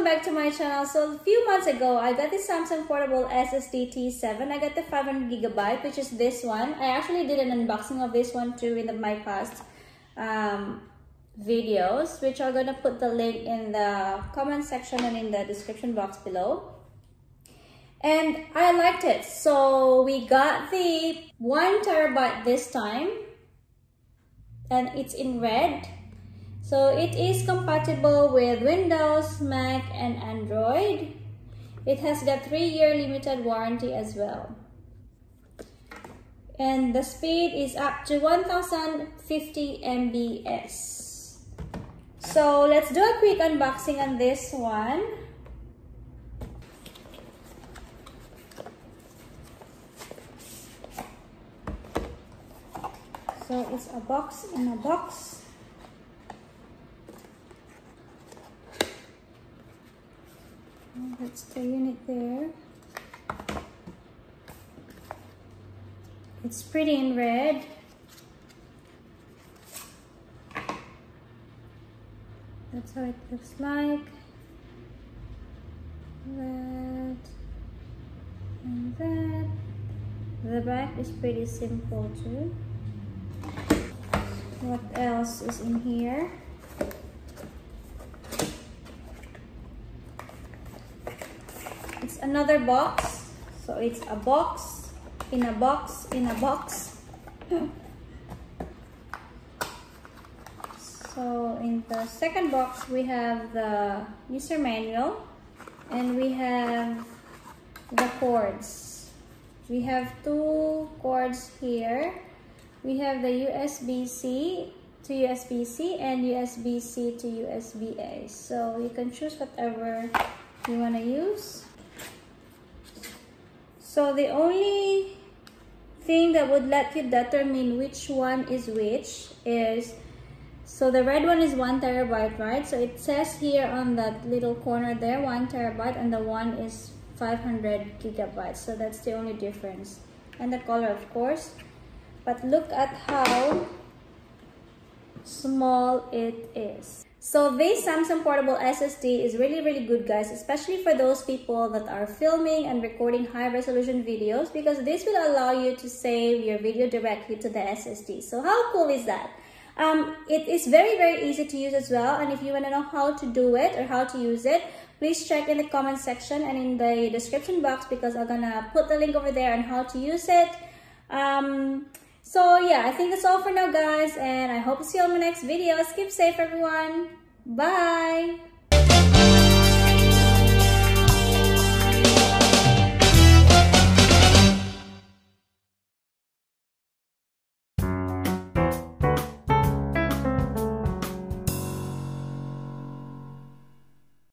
back to my channel. So a few months ago, I got this Samsung portable SSD T7. I got the 500GB, which is this one. I actually did an unboxing of this one too in my past videos, which I'm gonna put the link in the comment section and in the description box below. And I liked it, so we got the 1TB this time, and it's in red. So it is compatible with Windows, Mac, and Android. It has got 3-year limited warranty as well. And the speed is up to 1050 MBs. So let's do a quick unboxing on this one. So it's a box in a box. That's the unit there. It's pretty in red. That's how it looks like. That and that. The back is pretty simple too. What else is in here? It's another box. So it's a box in a box in a box. So in the second box we have the user manual and we have the cords. We have 2 cords here. We have the USB-C to USB-C and USB-C to USB-A. So you can choose whatever you want to use. So the only thing that would let you determine which one is which is, so the red one is 1TB, right? So it says here on that little corner there 1TB, and the one is 500GB. So that's the only difference. And the color, of course. But look at how small it is. So this Samsung portable SSD is really good, guys, especially for those people that are filming and recording high resolution videos, because this will allow you to save your video directly to the SSD. So how cool is that? It is very easy to use as well, and if you want to know how to do it or how to use it, please check in the comment section and in the description box, because I'm gonna put the link over there on how to use it. So yeah, I think that's all for now, guys, and I hope to see you on my next videos. Keep safe, everyone. Bye.